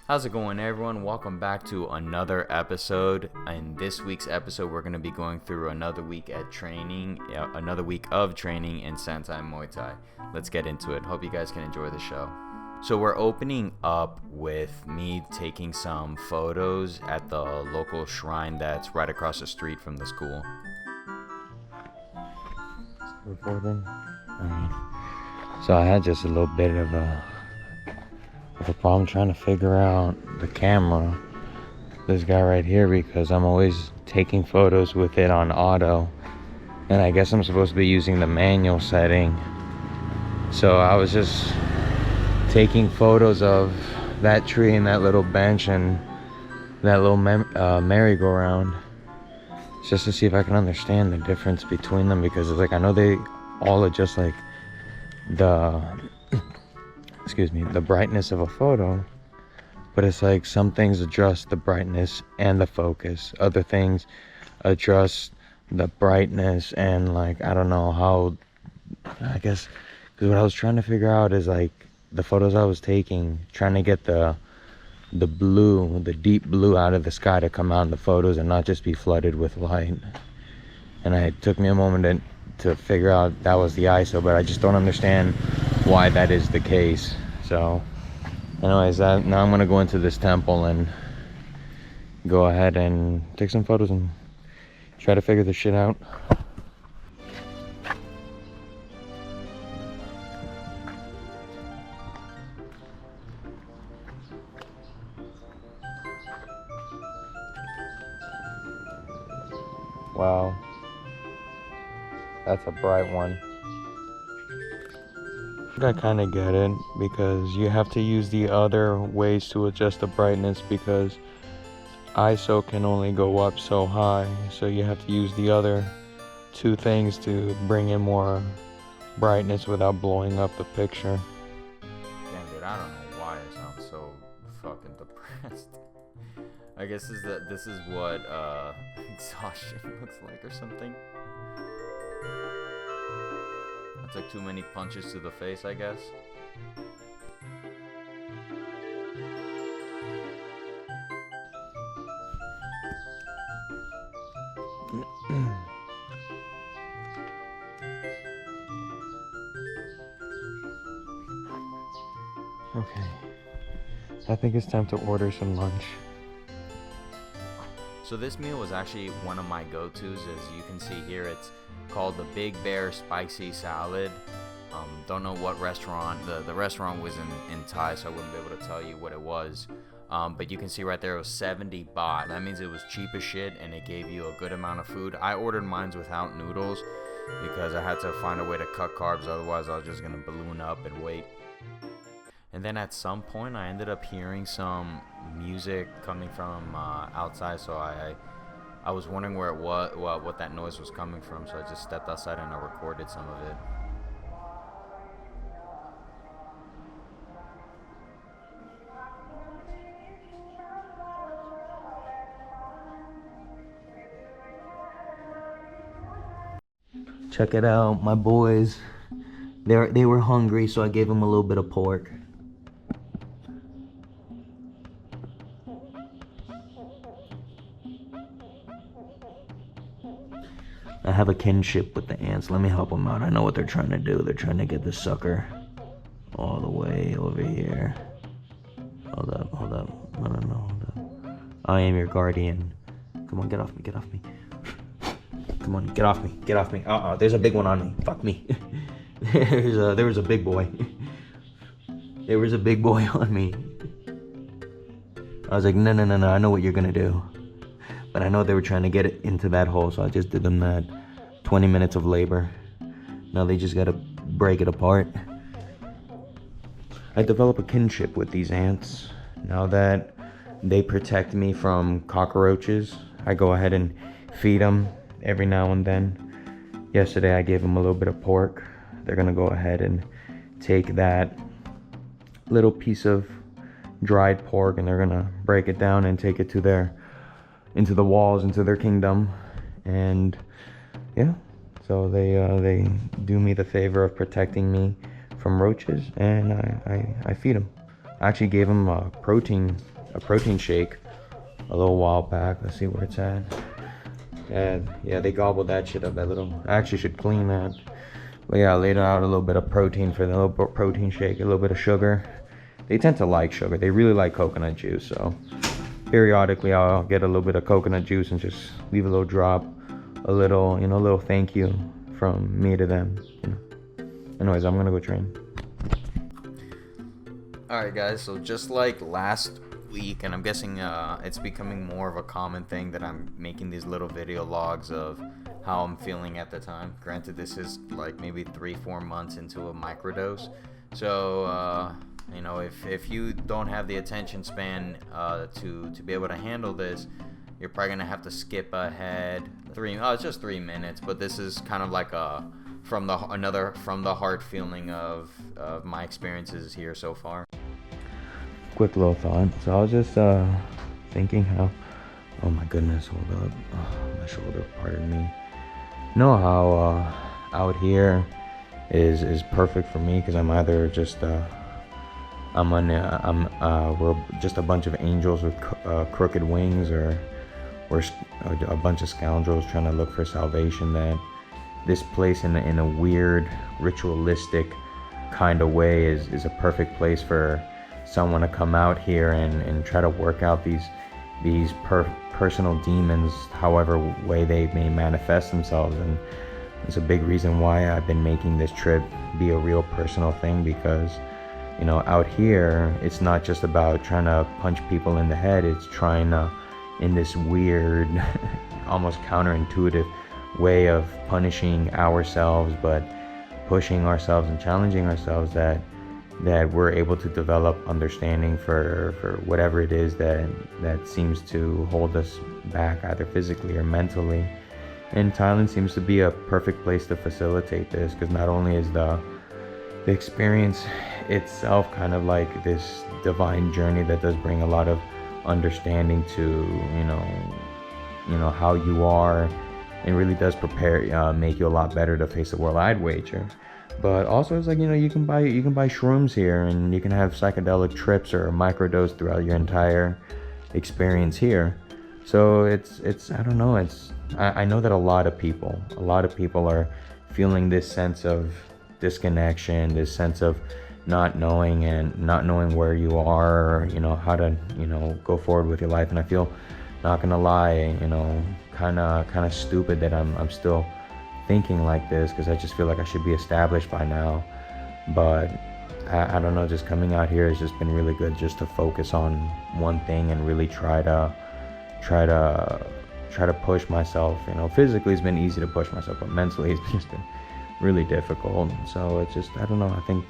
How's it going, everyone? Welcome back to another episode. In this week's episode, we're going to be going through another week of training in Santai Muay Thai. Let's get into it. Hope you guys can enjoy the show. So we're opening up with me taking some photos at the local shrine that's right across the street from the school. Recording. Alright. So I had just a little bit of a problem trying to figure out the camera, this guy right here, because I'm always taking photos with it on auto, and I guess I'm supposed to be using the manual setting. So I was just taking photos of that tree and that little bench and that little merry-go-round, just to see if I can understand the difference between them, because it's like I know they all adjust like the the brightness of a photo, but it's like some things adjust the brightness and the focus, other things adjust the brightness and, like, I don't know how, I guess, because what I was trying to figure out is like the photos I was taking, trying to get the blue, the deep blue out of the sky to come out in the photos and not just be flooded with light. And it took me a moment to figure out that was the ISO, but I just don't understand why that is the case. So anyways, now I'm gonna go into this temple and go ahead and take some photos and try to figure this shit out. Wow, that's a bright one. I kind of get it, because you have to use the other ways to adjust the brightness, because ISO can only go up so high, so you have to use the other two things to bring in more brightness without blowing up the picture. Damn, dude, I don't know why I sound so fucking depressed. I guess this is what exhaustion looks like or something. I took too many punches to the face, I guess. Okay. I think it's time to order some lunch. So this meal was actually one of my go-tos. As you can see here, it's called the Big Bear Spicy Salad. Don't know what restaurant. The restaurant was in Thai, so I wouldn't be able to tell you what it was. But you can see right there it was 70 baht. That means it was cheap as shit, and it gave you a good amount of food. I ordered mine without noodles because I had to find a way to cut carbs, otherwise I was just gonna balloon up and wait. And then at some point I ended up hearing some music coming from outside, so I was wondering where it was, what that noise was coming from, so I just stepped outside and I recorded some of it. Check it out, my boys. They were hungry, so I gave them a little bit of pork. I have a kinship with the ants. Let me help them out. I know what they're trying to do. They're trying to get this sucker all the way over here. Hold up. No, hold up. I am your guardian. Come on, get off me. Come on, get off me. There's a big one on me. Fuck me. There was a big boy. There was a big boy on me. I was like, no, I know what you're gonna do. But I know they were trying to get it into that hole, so I just did them that 20 minutes of labor. Now they just gotta break it apart. I develop a kinship with these ants. Now that they protect me from cockroaches, I go ahead and feed them every now and then. Yesterday I gave them a little bit of pork. They're gonna go ahead and take that little piece of dried pork and they're gonna break it down and take it to into the walls, into their kingdom. And yeah, so they do me the favor of protecting me from roaches, and I feed them. I actually gave them protein a protein shake a little while back. Let's see where it's at. And yeah, they gobbled that shit up. That little, I actually should clean that. But yeah, I laid out a little bit of protein for the little protein shake, a little bit of sugar. They tend to like sugar. They really like coconut juice. So periodically I'll get a little bit of coconut juice and just leave a little drop, a little, you know, a little thank you from me to them, you know. Anyways, I'm gonna go train. Alright guys, so just like last week, and I'm guessing it's becoming more of a common thing that I'm making these little video logs of how I'm feeling at the time. Granted, this is like maybe 3-4 months into a microdose, so you know, if you don't have the attention span to be able to handle this, you're probably gonna have to skip ahead. It's just 3 minutes, but this is kind of like a from the heart feeling of my experiences here so far. Quick little thought. So I was just thinking how, oh my goodness, hold up, oh, my shoulder, pardon me. You know how out here is perfect for me, because I'm either just we're just a bunch of angels with crooked wings, or we're a bunch of scoundrels trying to look for salvation. That this place in a weird ritualistic kind of way is a perfect place for someone to come out here and try to work out these personal demons, however way they may manifest themselves. And it's a big reason why I've been making this trip be a real personal thing, because, you know, out here it's not just about trying to punch people in the head. It's trying to, in this weird almost counterintuitive way of punishing ourselves, but pushing ourselves and challenging ourselves, that we're able to develop understanding for whatever it is that seems to hold us back, either physically or mentally. And Thailand seems to be a perfect place to facilitate this, because not only is the experience itself kind of like this divine journey that does bring a lot of understanding to, you know how you are, and really does prepare, make you a lot better to face the world, I'd wager. But also it's like, you know, you can buy shrooms here, and you can have psychedelic trips or microdose throughout your entire experience here. So it's I don't know, I know that a lot of people are feeling this sense of disconnection, this sense of not knowing where you are, or, you know, how to, you know, go forward with your life. And I feel, not gonna lie, you know, kind of stupid that I'm still thinking like this, because I just feel like I should be established by now. But I don't know, just coming out here has just been really good, just to focus on one thing and really try to push myself. You know, physically it's been easy to push myself, but mentally it's just been really difficult. So it's just, I don't know, I think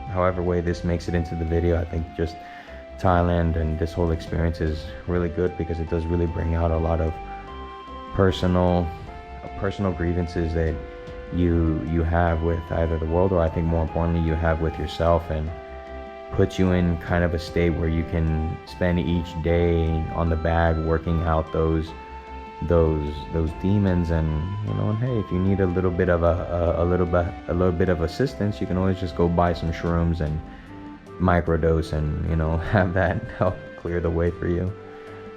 however way this makes it into the video, I think just Thailand and this whole experience is really good, because it does really bring out a lot of personal grievances that you have with either the world, or I think more importantly you have with yourself, and puts you in kind of a state where you can spend each day on the bag working out those demons. And, you know, and hey, if you need a little bit of a little bit of assistance, you can always just go buy some shrooms and microdose, and, you know, have that help clear the way for you.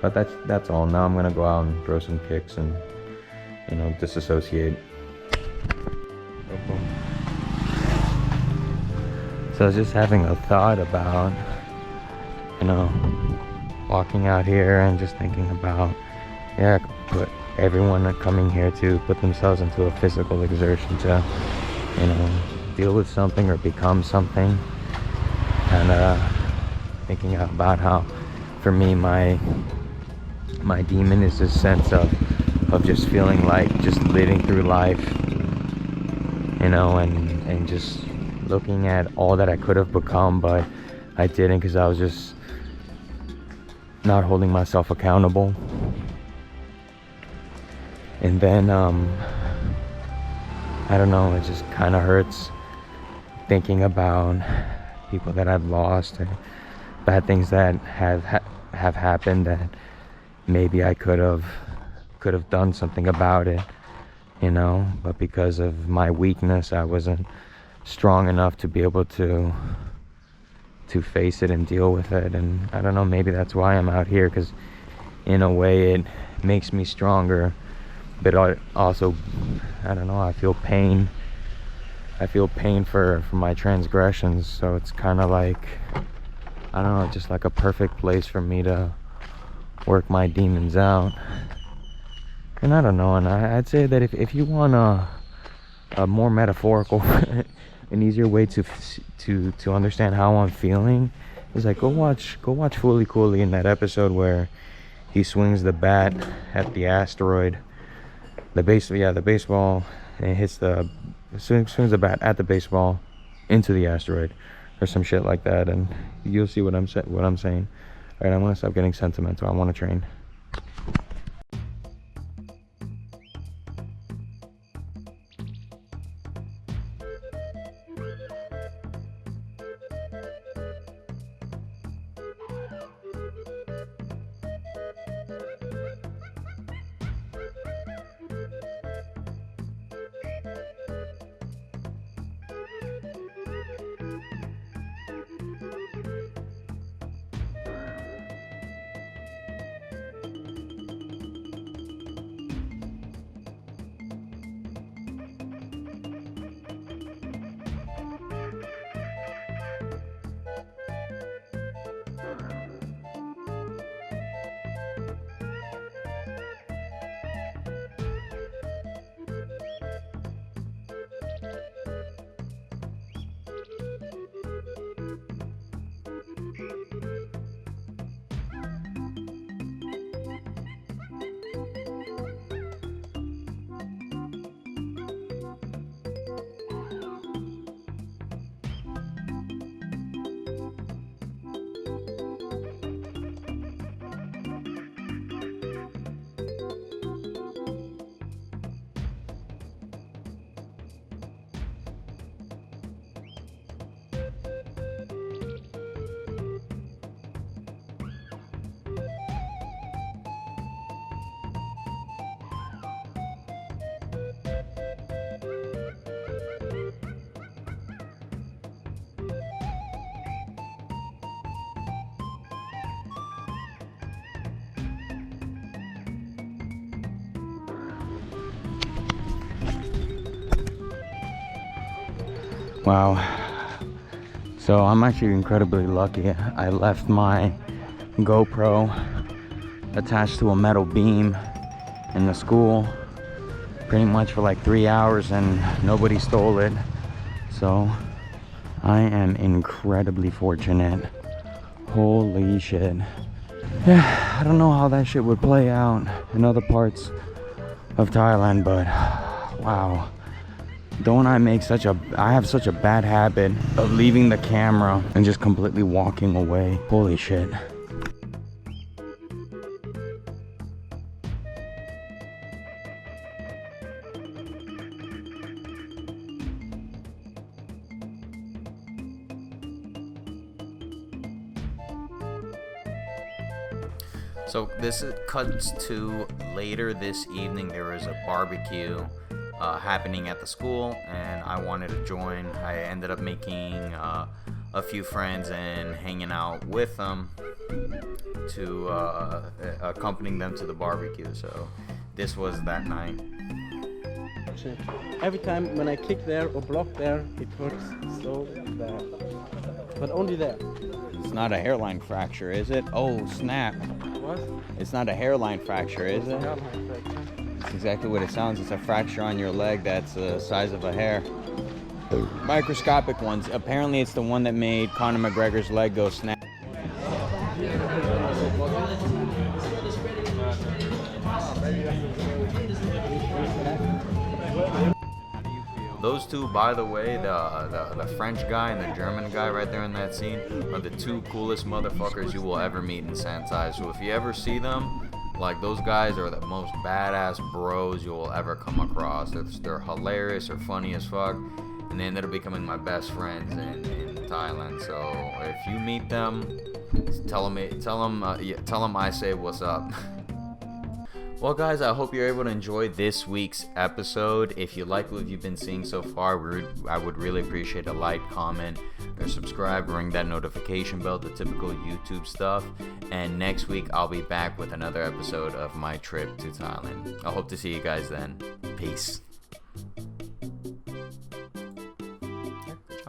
But that's all. Now I'm gonna go out and throw some kicks and, you know, disassociate. So I was just having a thought about, you know, walking out here and just thinking about, yeah, put everyone coming here to put themselves into a physical exertion to, you know, deal with something or become something. And thinking about how, for me, my demon is this sense of just feeling like just living through life, you know, and just looking at all that I could have become, but I didn't, because I was just not holding myself accountable. And then I don't know, it just kind of hurts thinking about people that I've lost, and bad things that have happened that maybe I could have done something about it, you know, but because of my weakness, I wasn't strong enough to be able to to face it and deal with it. And I don't know, maybe that's why I'm out here, because in a way it makes me stronger, but also, I don't know, I feel pain for my transgressions. So it's kind of like, I don't know, just like a perfect place for me to work my demons out. And I don't know, and I'd say that if you want a more metaphorical an easier way to understand how I'm feeling, is like go watch Fooly Cooley in that episode where he swings the bat at the asteroid, the baseball, and hits swings the bat at the baseball into the asteroid or some shit like that, and you'll see what I'm saying. All right, I'm gonna stop getting sentimental. I want to train. Wow. So I'm actually incredibly lucky. I left my GoPro attached to a metal beam in the school pretty much for like 3 hours and nobody stole it. So I am incredibly fortunate. Holy shit. Yeah, I don't know how that shit would play out in other parts of Thailand, but wow. Don't I have such a bad habit of leaving the camera and just completely walking away. Holy shit. So this cuts to later this evening. There was a barbecue happening at the school, and I wanted to join. I ended up making a few friends and hanging out with them to accompanying them to the barbecue. So this was that night. Every time when I kick there or block there, it hurts so bad. But only there. It's not a hairline fracture, is it? Oh, snap. What? It's not a hairline fracture, is it? It's exactly what it sounds. It's a fracture on your leg that's the size of a hair. Microscopic ones. Apparently it's the one that made Conor McGregor's leg go snap. Those two, by the way, the French guy and the German guy right there in that scene, are the two coolest motherfuckers you will ever meet in Santai. So if you ever see them, like, those guys are the most badass bros you will ever come across. They're hilarious, they're funny as fuck, and they ended up becoming my best friends in Thailand. So if you meet them, tell them I say what's up. Well, guys, I hope you're able to enjoy this week's episode. If you like what you've been seeing so far, I would really appreciate a like, comment, or subscribe, ring that notification bell, the typical YouTube stuff. And next week, I'll be back with another episode of my trip to Thailand. I hope to see you guys then. Peace.